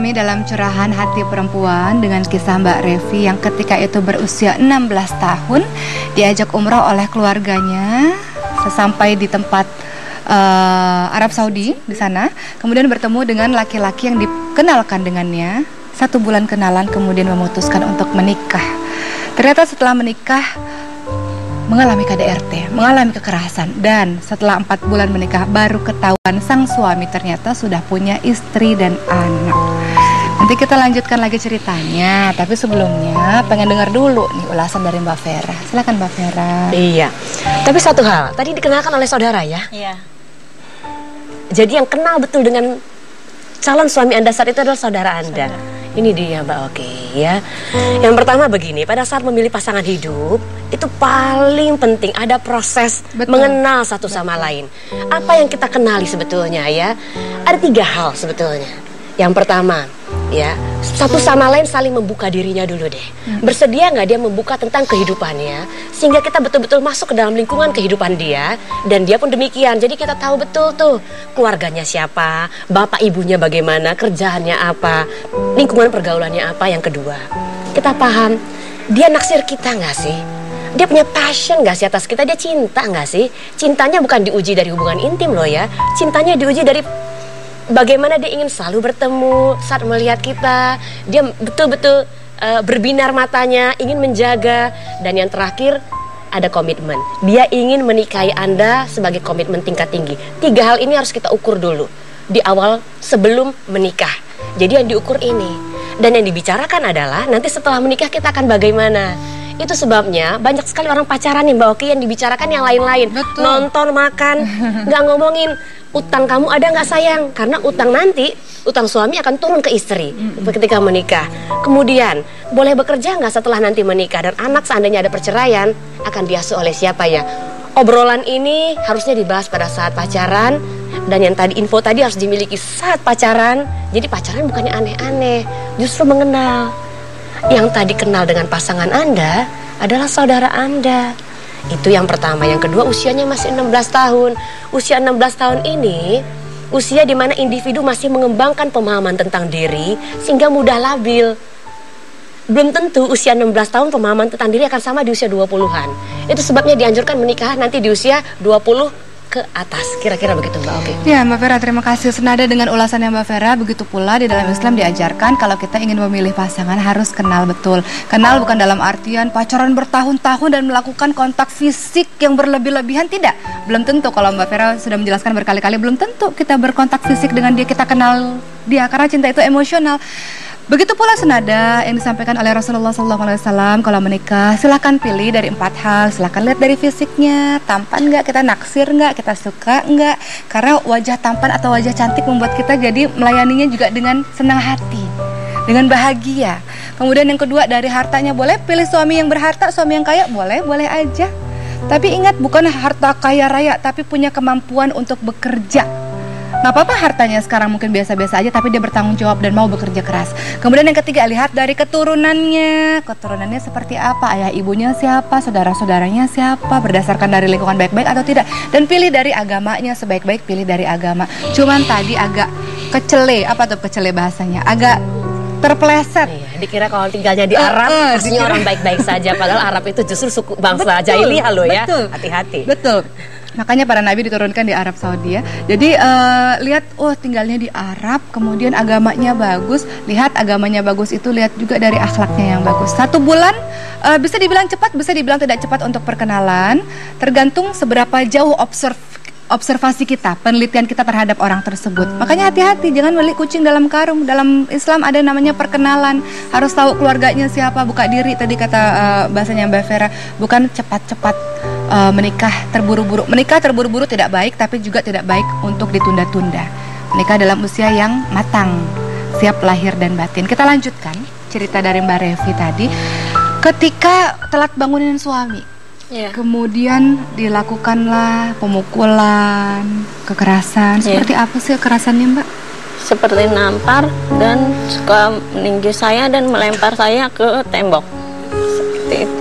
kami dalam curahan hati perempuan dengan kisah Mbak Revi yang ketika itu berusia 16 tahun diajak umroh oleh keluarganya. Sesampai di tempat Arab Saudi di sana, kemudian bertemu dengan laki-laki yang dikenalkan dengannya. 1 bulan kenalan kemudian memutuskan untuk menikah. Ternyata setelah menikah mengalami KDRT, mengalami kekerasan, dan setelah 4 bulan menikah baru ketahuan sang suami ternyata sudah punya istri dan anak. Nanti kita lanjutkan lagi ceritanya, tapi sebelumnya pengen dengar dulu nih ulasan dari Mbak Vera. Silakan Mbak Vera. Iya, tapi satu hal, tadi dikenalkan oleh saudara ya? Iya. Jadi yang kenal betul dengan calon suami Anda saat itu adalah saudara Anda. Ini dia Mbak Oki ya. Yang pertama begini, pada saat memilih pasangan hidup itu paling penting ada proses mengenal satu sama lain. Apa yang kita kenali sebetulnya ya? Ada 3 hal sebetulnya. Yang pertama ya, satu sama lain saling membuka dirinya dulu deh. Bersedia nggak dia membuka tentang kehidupannya, sehingga kita betul-betul masuk ke dalam lingkungan kehidupan dia, dan dia pun demikian. Jadi kita tahu betul tuh keluarganya siapa, bapak ibunya bagaimana, kerjaannya apa, lingkungan pergaulannya apa. Yang kedua, kita paham dia naksir kita nggak sih? Dia punya passion nggak sih atas kita? Dia cinta nggak sih? Cintanya bukan diuji dari hubungan intim loh ya. Cintanya diuji dari bagaimana dia ingin selalu bertemu saat melihat kita. Dia betul-betul berbinar matanya, ingin menjaga. Dan yang terakhir ada komitmen. Dia ingin menikahi Anda sebagai komitmen tingkat tinggi. 3 hal ini harus kita ukur dulu di awal sebelum menikah. Jadi yang diukur ini. Dan yang dibicarakan adalah nanti setelah menikah kita akan bagaimana. Itu sebabnya banyak sekali orang pacaran nih Mbak Oki yang dibicarakan yang lain-lain. Nonton, makan, nggak ngomongin utang kamu ada nggak sayang. Karena utang nanti, utang suami akan turun ke istri ketika menikah. Kemudian, boleh bekerja nggak setelah nanti menikah. Dan anak seandainya ada perceraian, akan diasuh oleh siapa ya. Obrolan ini harusnya dibahas pada saat pacaran. Dan yang tadi info tadi harus dimiliki saat pacaran. Jadi pacaran bukannya aneh-aneh, justru mengenal. Yang tadi kenal dengan pasangan Anda adalah saudara Anda. Itu yang pertama. Yang kedua, usianya masih 16 tahun. Usia 16 tahun ini usia di mana individu masih mengembangkan pemahaman tentang diri sehingga mudah labil. Belum tentu usia 16 tahun pemahaman tentang diri akan sama di usia 20-an. Itu sebabnya dianjurkan menikah nanti di usia 20 ke atas, kira-kira begitu Mbak Oki. Ya Mbak Vera, terima kasih. Senada dengan ulasannya Mbak Vera, begitu pula di dalam Islam diajarkan kalau kita ingin memilih pasangan harus kenal betul. Kenal bukan dalam artian pacaran bertahun-tahun dan melakukan kontak fisik yang berlebih-lebihan, tidak. Belum tentu, kalau Mbak Vera sudah menjelaskan berkali-kali, belum tentu kita berkontak fisik dengan dia, kita kenal dia, karena cinta itu emosional. Begitu pula senada yang disampaikan oleh Rasulullah SAW, kalau menikah silahkan pilih dari 4 hal. Silahkan lihat dari fisiknya, tampan nggak, kita naksir nggak, kita suka nggak. Karena wajah tampan atau wajah cantik membuat kita jadi melayaninya juga dengan senang hati, dengan bahagia. Kemudian yang kedua, dari hartanya, boleh pilih suami yang berharta, suami yang kaya, boleh aja. Tapi ingat, bukan harta kaya raya, tapi punya kemampuan untuk bekerja. Nggak apa-apa hartanya sekarang mungkin biasa-biasa aja, tapi dia bertanggung jawab dan mau bekerja keras. Kemudian yang ketiga, lihat dari keturunannya. Keturunannya seperti apa, ayah ibunya siapa, saudara-saudaranya siapa, berdasarkan dari lingkungan baik-baik atau tidak. Dan pilih dari agamanya, sebaik-baik pilih dari agama. Cuman tadi agak kecele, apa tuh kecele bahasanya, agak terpeleset. Iya, dikira kalau tinggalnya di Arab aslinya orang baik-baik saja, padahal Arab itu justru suku bangsa jahiliyah loh ya. Hati-hati. Betul. Makanya para nabi diturunkan di Arab Saudi ya. Jadi lihat, tinggalnya di Arab, kemudian agamanya bagus. Lihat agamanya bagus itu, lihat juga dari akhlaknya yang bagus. 1 bulan bisa dibilang cepat, bisa dibilang tidak cepat untuk perkenalan. Tergantung seberapa jauh observasi kita, penelitian kita terhadap orang tersebut. Makanya hati-hati, jangan beli kucing dalam karung. Dalam Islam ada namanya perkenalan. Harus tahu keluarganya siapa, buka diri tadi kata bahasanya Mbak Vera. Bukan cepat-cepat menikah terburu-buru. Menikah terburu-buru tidak baik, tapi juga tidak baik untuk ditunda-tunda. Menikah dalam usia yang matang, siap lahir dan batin. Kita lanjutkan cerita dari Mbak Revi tadi. Ketika telat bangunin suami, kemudian dilakukanlah pemukulan, kekerasan. Seperti apa sih kekerasannya Mbak? Seperti nampar dan suka meninggi saya dan melempar saya ke tembok. Seperti itu.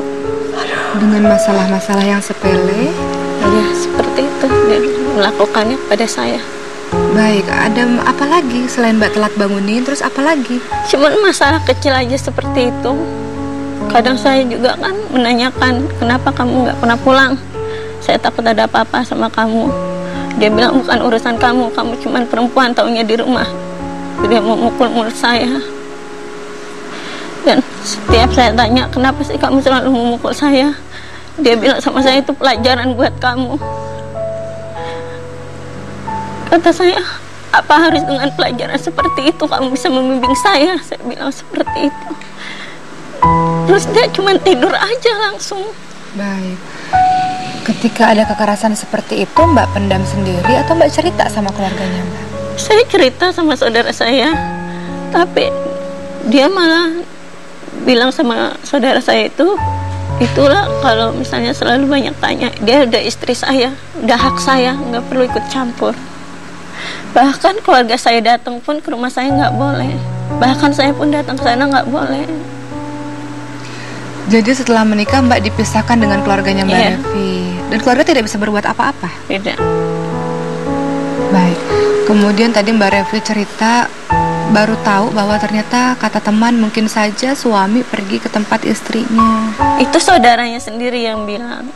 Dengan masalah-masalah yang sepele. Ya seperti itu dia melakukannya pada saya. Baik, ada apa lagi selain Mbak telat bangunin, terus apa lagi? Cuman masalah kecil aja seperti itu. Kadang saya juga kan menanyakan, kenapa kamu nggak pernah pulang? Saya takut ada apa-apa sama kamu. Dia bilang bukan urusan kamu cuman perempuan, taunya di rumah. Dia mau mukul mulut saya. Dan setiap saya tanya, kenapa sih kamu selalu memukul saya? Dia bilang sama saya, itu pelajaran buat kamu. Kata saya, apa harus dengan pelajaran seperti itu kamu bisa membimbing saya? Saya bilang seperti itu. Terus dia cuma tidur aja langsung. Baik. Ketika ada kekerasan seperti itu, Mbak pendam sendiri atau Mbak cerita sama keluarganya, Mbak? Saya cerita sama saudara saya, tapi dia malah bilang sama saudara saya itu, itulah kalau misalnya selalu banyak tanya, dia udah istri saya, udah hak saya, nggak perlu ikut campur. Bahkan keluarga saya datang pun ke rumah saya nggak boleh. Bahkan saya pun datang ke sana nggak boleh. Jadi setelah menikah Mbak dipisahkan dengan keluarganya Mbak Iya. Revi. Dan keluarga tidak bisa berbuat apa-apa. Tidak. Baik. Kemudian tadi Mbak Revi cerita baru tahu bahwa ternyata kata teman mungkin saja suami pergi ke tempat istrinya. Itu saudaranya sendiri yang bilang.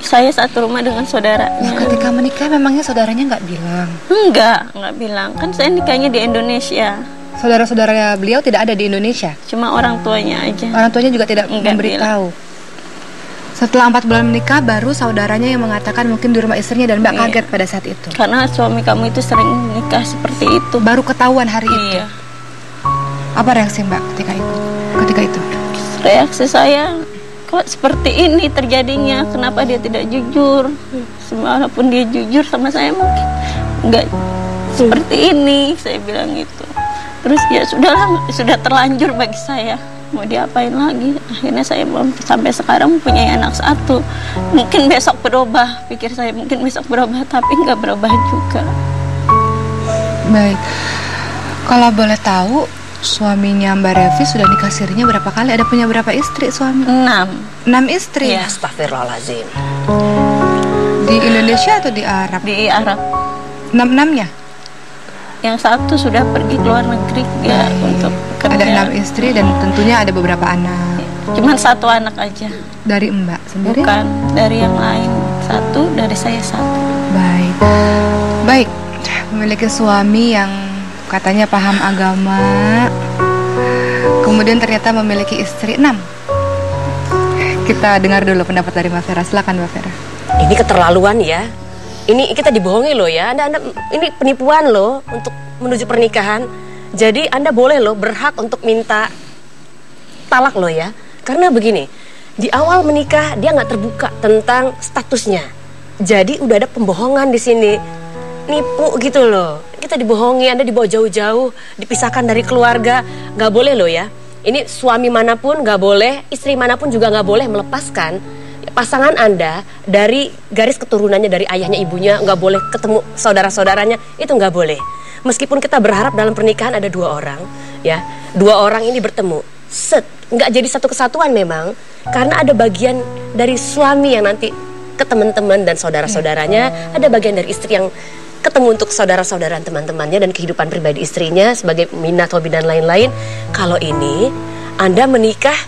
Saya satu rumah dengan saudaranya. Nah, ketika menikah memangnya saudaranya nggak bilang? Enggak bilang. Kan saya nikahnya di Indonesia. Saudara-saudara beliau tidak ada di Indonesia? Cuma orang tuanya aja. Orang tuanya juga tidak Enggak memberitahu? Setelah 4 bulan menikah, baru saudaranya yang mengatakan mungkin di rumah istrinya dan Mbak Iya. kaget pada saat itu? Karena suami kamu itu sering nikah seperti itu. Baru ketahuan hari itu? Iya. Apa reaksi Mbak ketika itu? Reaksi saya, kok seperti ini terjadinya? Kenapa dia tidak jujur? Walaupun dia jujur sama saya mungkin enggak seperti ini, saya bilang gitu. Terus ya sudahlah, sudah terlanjur bagi saya. Mau diapain lagi? Akhirnya saya sampai sekarang mempunyai anak 1. Mungkin besok berubah, pikir saya mungkin besok berubah, tapi nggak berubah juga. Baik. Kalau boleh tahu, suaminya Mbak Revi sudah nikah sirinya berapa kali? Ada punya berapa istri suami? 6. 6 istri? Iya. Astagfirullahaladzim. Di Indonesia atau di Arab? Di Arab. 6-6-nya? Yang 1 sudah pergi ke luar negeri ya untuk Ada kerja. 6 istri dan tentunya ada beberapa anak. Cuman 1 anak aja. Dari Mbak sendiri? Bukan, dari yang lain 1, dari saya 1. Baik. Baik. Memiliki suami yang katanya paham agama, kemudian ternyata memiliki istri 6. Kita dengar dulu pendapat dari Mbak Vera. Silakan Mbak Vera. Ini keterlaluan ya. Ini kita dibohongi loh ya. Anda ini penipuan loh untuk menuju pernikahan. Jadi Anda boleh loh berhak untuk minta talak loh ya. Karena begini, di awal menikah dia nggak terbuka tentang statusnya. Jadi udah ada pembohongan di sini. Nipu gitu loh. Kita dibohongi, Anda dibawa jauh-jauh, dipisahkan dari keluarga. Nggak boleh loh ya. Ini suami manapun nggak boleh, istri manapun juga nggak boleh melepaskan pasangan Anda dari garis keturunannya, dari ayahnya, ibunya. Nggak boleh ketemu saudara-saudaranya, itu nggak boleh. Meskipun kita berharap dalam pernikahan ada 2 orang, ya, 2 orang ini bertemu, nggak jadi satu kesatuan memang, karena ada bagian dari suami yang nanti ke teman-teman dan saudara-saudaranya, ada bagian dari istri yang ketemu untuk saudara-saudara dan teman-temannya dan kehidupan pribadi istrinya sebagai minat, hobi dan lain-lain. Kalau ini Anda menikah,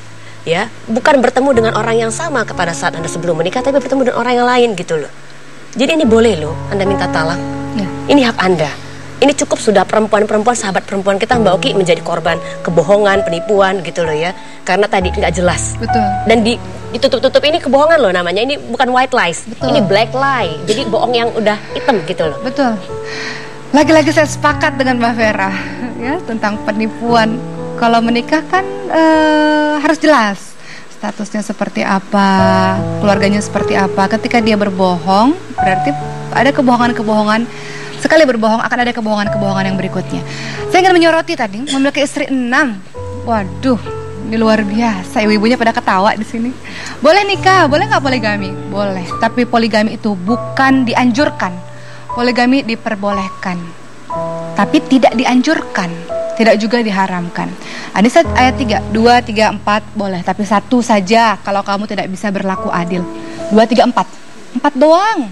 ya, bukan bertemu dengan orang yang sama kepada saat Anda sebelum menikah, tapi bertemu dengan orang yang lain gitu loh. Jadi ini boleh loh Anda minta talak. Ya. Ini hak Anda. Ini cukup sudah perempuan-perempuan, sahabat perempuan kita Mbak Oki menjadi korban kebohongan, penipuan gitu loh ya. Karena tadi nggak jelas. Betul. Dan ditutup-tutup, ini kebohongan loh namanya. Ini bukan white lies. Betul. Ini black lie. Jadi bohong yang udah hitam gitu loh. Betul. Lagi-lagi saya sepakat dengan Mbak Vera ya tentang penipuan. Kalau menikah kan harus jelas statusnya seperti apa, keluarganya seperti apa. Ketika dia berbohong, berarti ada kebohongan-kebohongan. Sekali berbohong akan ada kebohongan-kebohongan yang berikutnya. Saya ingin menyoroti tadi memiliki istri 6. Waduh, ini luar biasa. Ibu-ibunya pada ketawa di sini. Boleh nikah, boleh nggak poligami? Boleh. Tapi poligami itu bukan dianjurkan. Poligami diperbolehkan, tapi tidak dianjurkan, tidak juga diharamkan. An-Nisa ayat 3, 2, 3, 4 boleh, tapi 1 saja kalau kamu tidak bisa berlaku adil. 2, 3, 4 doang.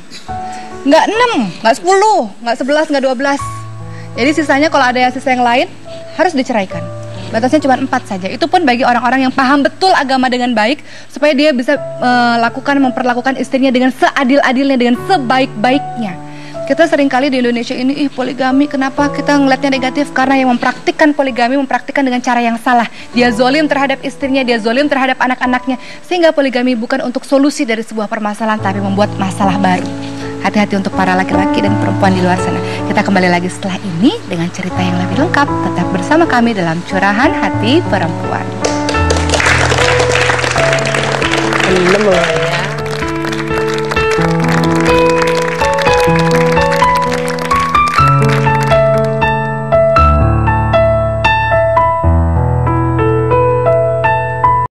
nggak 6, nggak 10, nggak 11, nggak 12. Jadi sisanya kalau ada yang sisa yang lain harus diceraikan. Batasnya cuma 4 saja. Itu pun bagi orang-orang yang paham betul agama dengan baik, supaya dia bisa memperlakukan istrinya dengan seadil-adilnya, dengan sebaik-baiknya. Kita seringkali di Indonesia ini, poligami, kenapa kita ngeliatnya negatif? Karena yang mempraktikkan poligami mempraktikkan dengan cara yang salah. Dia zolim terhadap istrinya, dia zolim terhadap anak-anaknya. Sehingga poligami bukan untuk solusi dari sebuah permasalahan, tapi membuat masalah baru. Hati-hati untuk para laki-laki dan perempuan di luar sana. Kita kembali lagi setelah ini dengan cerita yang lebih lengkap. Tetap bersama kami dalam Curahan Hati Perempuan.